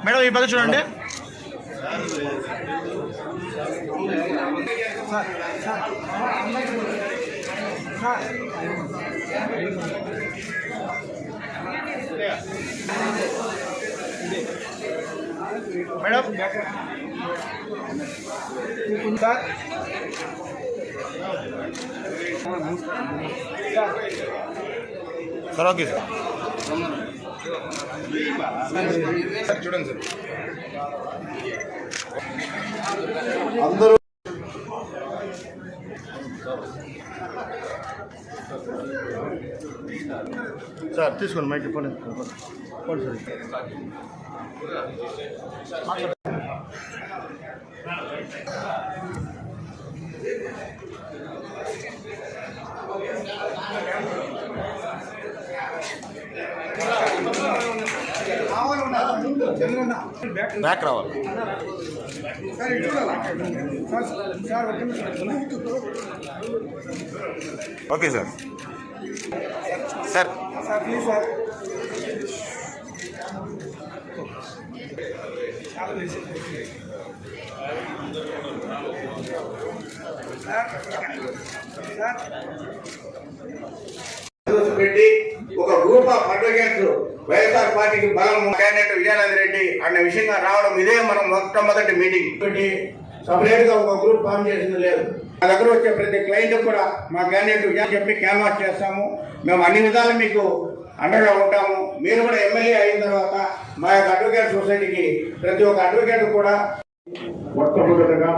Madam ఈ పక్క చూడండి. మేడం సార్ ఓకే సార్ చూడండి సార్ అందరూ సార్ తీసుకోండి mike phone phone sir back రావాలి okay sir sir please sir పెట్టి ఒక గ్రూప్ ఆఫ్ అడ్వకేట్స్ వైఎస్ఆర్ పార్టీకి బలం క్యాండిడేట్ విజయానంద రెడ్డి అన్న విషయంగా రావడం ఇదే మనం మొట్టమొదటి మీటింగ్ పెట్టి సపరేట్ గా ఒక గ్రూప్ ఫామ్ చేసింది లేదు. మా దగ్గర వచ్చే ప్రతి క్లయింట్ కూడా మా క్యాండిడేట్ విజయాన్ని చెప్పి క్యాన్వాస్ చేస్తాము. మేము అన్ని విధాలు మీకు అండగా ఉంటాము. మీరు కూడా ఎమ్మెల్యే అయిన తర్వాత మా యొక్క అడ్వకేట్ సొసైటీకి ప్రతి ఒక్క అడ్వకేట్ కూడా మొట్టమొదటిగా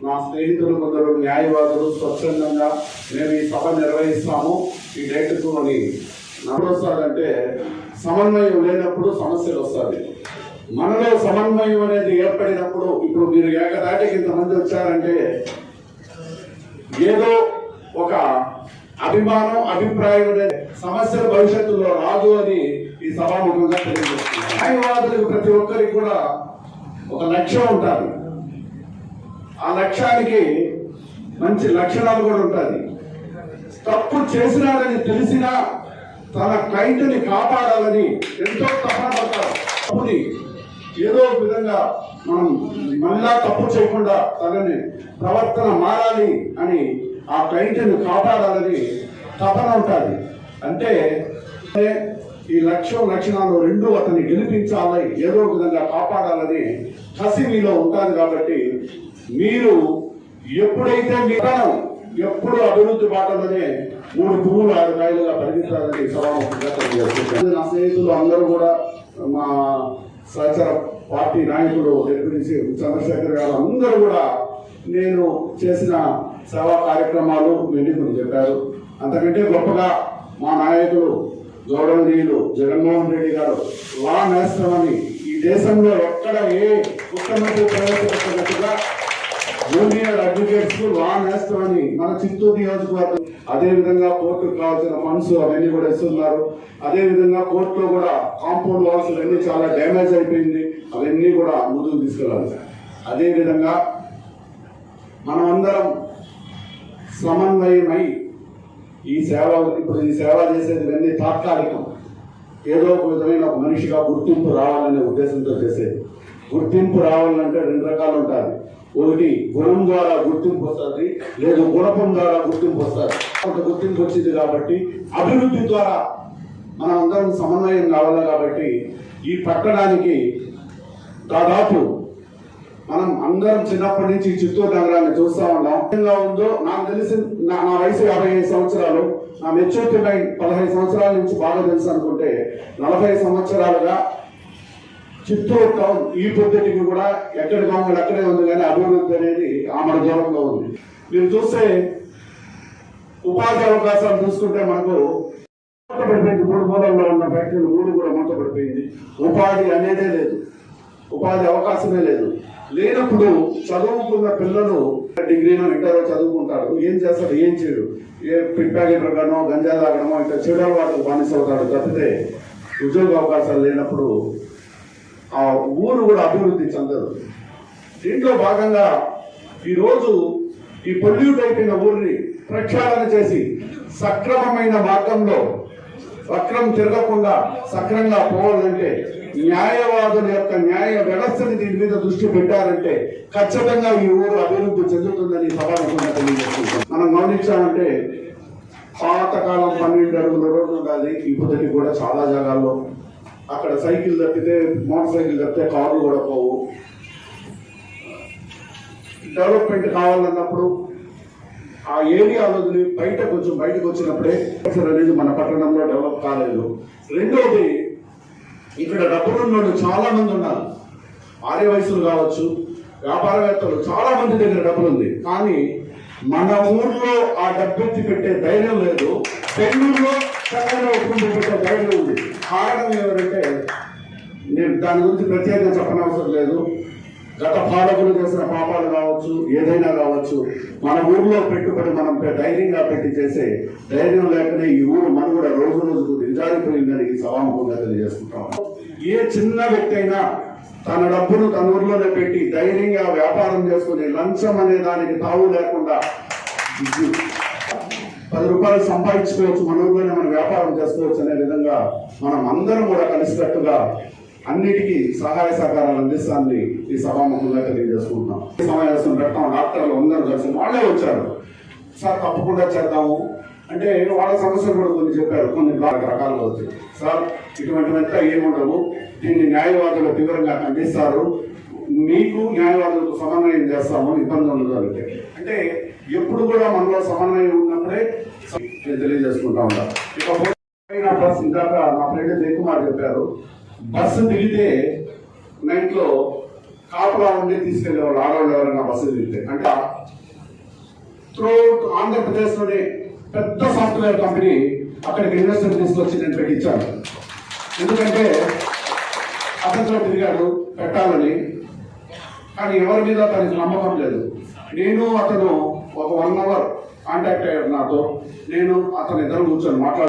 నా స్నేహితులు కొందరు న్యాయవాదులు స్వచ్ఛందంగా మేము ఈ సభ నిర్వహిస్తాము ఈ డేట్కు అని వస్తుందంటే సమన్వయం లేనప్పుడు సమస్యలు వస్తుంది. మనలో సమన్వయం అనేది ఏర్పడినప్పుడు ఇప్పుడు మీరు ఏకదాటికి ఇంతమంది వచ్చారంటే ఏదో ఒక అభిమానం అభిప్రాయం అనేది సమస్యల భవిష్యత్తులో రాదు అని ఈ సభాముఖంగా తెలియజేస్తుంది. న్యాయవాదులకు ప్రతి ఒక్కరికి కూడా ఒక లక్ష్యం ఉంటుంది. ఆ లక్ష్యానికి మంచి లక్షణాలు కూడా ఉంటుంది. తప్పు చేసినాడని తెలిసినా తన క్లయింట్ని కాపాడాలని ఎంతో తపన పడతారు. తప్పుని ఏదో విధంగా మనం మళ్ళా తప్పు చేయకుండా తనని ప్రవర్తన మారాలి అని ఆ క్లయింట్ని కాపాడాలని తపన ఉంటుంది. అంటే ఈ లక్షణాలు రెండు అతన్ని గెలిపించాలి, ఏదో విధంగా కాపాడాలని కసి మీలో ఉంటుంది. కాబట్టి మీరు ఎప్పుడైతే మీరు ఎప్పుడు అభివృద్ధి బాటలోనే 3 పువ్వులు 6 కాయలుగా పరిగెత్తాలని సభాముఖంగా తెలియజేస్తున్నారు. నా స్నేహితులు అందరూ కూడా మా సహచర పార్టీ నాయకులు డిప్యూటీ చంద్రశేఖర్ గారు అందరూ కూడా నేను చేసిన సేవా కార్యక్రమాలు మెడికల్ చెప్పారు. అంతకంటే గొప్పగా మా నాయకులు గౌరవనీయులు జగన్మోహన్ రెడ్డి గారు లా నేస్తామని ఈ దేశంలో ఎక్కడ ఏ ముఖ్యమంత్రి ప్రవేశపెట్టినట్టుగా జూనియర్ అడ్వకేట్స్ లా నేస్తామని మన చిత్తూరు నియోజకవర్గం అదే విధంగా కోర్టుకు కావాల్సిన ఫండ్స్ అవన్నీ కూడా ఇస్తున్నారు. అదే విధంగా కోర్టులో కూడా కాంపౌండ్ వాల్స్ అన్ని చాలా డ్యామేజ్ అయిపోయింది, అవన్నీ కూడా ముందుకు తీసుకెళ్ళాలి. అదే విధంగా మనం అందరం సమన్వయమై ఈ సేవ ఇప్పుడు ఈ సేవ చేసేది ఇవన్నీ తాత్కాలికం. ఏదో ఒక విధమైన ఒక మనిషిగా గుర్తింపు రావాలనే ఉద్దేశంతో చేసేది. గుర్తింపు రావాలంటే 2 రకాలు ఉంటుంది. ఒకటి గుణం ద్వారా గుర్తింపు వస్తుంది, లేదు గుణపం ద్వారా గుర్తింపు వస్తుంది. కొంత గుర్తింపు వచ్చింది కాబట్టి అభివృద్ధి ద్వారా మనం అందరం సమన్వయం కావాలి. కాబట్టి ఈ పట్టణానికి దాదాపు మనం అందరం చిన్నప్పటి నుంచి చిత్తూరు నగరాన్ని చూస్తూ ఉన్నాం. విధంగా ఉందో నాకు తెలిసి నా వయసు 55 సంవత్సరాలు, నా మెచ్యూరిటీ 15 సంవత్సరాల నుంచి బాగా తెలుసు అనుకుంటే 40 సంవత్సరాలుగా చిత్తూరు టౌన్ ఈ పొద్దుటికి కూడా ఎక్కడి గవర్నమెంట్ అక్కడే ఉంది, కానీ అభివృద్ధి అనేది ఆమడ దూరంలో ఉంది. మీరు చూస్తే ఉపాధి అవకాశాలు చూసుకుంటే మనకు మూతపడిపోయింది. 3 మూలల్లో ఉన్న ఫ్యాక్టరీలు 3 కూడా మూతపడిపోయింది. ఉపాధి అనేదే లేదు, ఉపాధి అవకాశమే లేదు. లేనప్పుడు చదువుకున్న పిల్లలు డిగ్రీనో ఇంటర్లో చదువుకుంటాడు, ఏం చేస్తాడు, ఏం చేయడు, ఏ పిట్ ప్యాకెటర్ గానో గంజా తాగడమో ఇంకా చెడు అలవాటు బానిస అవుతాడు తప్పితే ఉద్యోగ అవకాశాలు లేనప్పుడు ఆ ఊరు కూడా అభివృద్ధి చెందదు. దీంట్లో భాగంగా ఈరోజు ఈ పొల్యూట్ అయిపోయిన ఊరిని ప్రక్షాళన చేసి సక్రమమైన మార్గంలో వక్రం తిరగకుండా సక్రంగా పోవాలంటే న్యాయవాదుల యొక్క న్యాయ వ్యవస్థని దీని మీద దృష్టి పెట్టారంటే ఖచ్చితంగా ఈ ఊరు అభివృద్ధి చెందుతుందని సభాముఖంగా తెలియజేస్తున్నాం. మనం గమనించామంటే పాతకాలం 12 అడుగుల రోడ్లు ఉండాలి. ఇప్పటికి కూడా చాలా జాగాల్లో అక్కడ సైకిల్ తప్పితే మోటార్ సైకిల్ తప్పితే కార్లు కూడా పోవు. డెవలప్మెంట్ కావాలన్నప్పుడు ఆ ఏరియాలో బయట కొంచెం బయటకు వచ్చినప్పుడే అనేది మన పట్టణంలో డెవలప్ కాలేదు. రెండోది, ఇక్కడ డబ్బులున్నోళ్ళు చాలా మంది ఉన్నారు. ఆర్య వయసులు కావచ్చు, వ్యాపారవేత్తలు చాలా మంది దగ్గర డబ్బులు ఉంది. కానీ మన ఊర్లో ఆ డబ్బెత్తి పెట్టే ధైర్యం లేదు. పెళ్ళూరులో చక్కగా ఒప్పుకుంటూ పెట్టే ధైర్యం ఉంది. కారణం ఏమంటే నేను దాని గురించి ప్రత్యేకంగా చెప్పనవసరం లేదు. గత పాలకులు చేసిన పాపాలు కావచ్చు, ఏదైనా కావచ్చు, మన ఊర్లో పెట్టుబడి మనం ధైర్యంగా పెట్టి చేసే ధైర్యం లేకనే ఈ ఊరు మనుగడ రోజు రోజుకు దిగజారిపోయిందని ఈ సభాముఖంగా తెలియజేసుకుంటాం. ఏ చిన్న వ్యక్తి అయినా తన డబ్బును తన ఊర్లోనే పెట్టి ధైర్యంగా వ్యాపారం చేసుకుని లంచం అనే దానికి తావు లేకుండా 10 రూపాయలు సంపాదించుకోవచ్చు, మన ఊర్లోనే మనం వ్యాపారం చేసుకోవచ్చు అనే విధంగా మనం అందరం కూడా కలిసికట్టుగా అన్నిటికీ సహాయ సహకారాలు అందిస్తానని ఈ సభాముఖంగా తెలియజేసుకుంటున్నాం. సమావేశం పెట్టాం, డాక్టర్లు అందరూ కలిసి వాళ్ళే వచ్చారు. సార్ తప్పకుండా చేద్దాము అంటే వాళ్ళ సమస్యలు కూడా కొన్ని చెప్పారు, కొన్ని రకాలుగా వచ్చాయి. సార్ ఇటువంటివంతా ఏముండవు, దీన్ని న్యాయవాదులు తీవ్రంగా ఖండిస్తారు, మీకు న్యాయవాదులకు సమన్వయం చేస్తాము, ఇబ్బంది ఉండదు అంటే ఎప్పుడు కూడా మనలో సమన్వయం ఉన్నప్పుడే నేను తెలియజేసుకుంటా ఉంటాను. ఇక బస్ ఇందాక నా ఫ్రెండ్ జయకుమార్ చెప్పారు, బస్సు దిగితే నైట్ లో కాపలా ఉండి తీసుకెళ్లే వాళ్ళు ఆడవాళ్ళు ఎవరైనా బస్సు దిగితే అంటే త్రూఅవుట్ ఆంధ్రప్రదేశ్ లోనే పెద్ద సాఫ్ట్వేర్ కంపెనీ అక్కడికి ఇన్వెస్టర్ తీసుకొచ్చి నేను పెట్టించాను. ఎందుకంటే అతనితో తిరిగాడు పెట్టాలని, కానీ ఎవరి మీద తనకి నమ్మకం లేదు. నేను అతను ఒక 1 hour కాంటాక్ట్ అయ్యాడు నాతో. నేను అతను ఇద్దరు కూర్చొని మాట్లాడు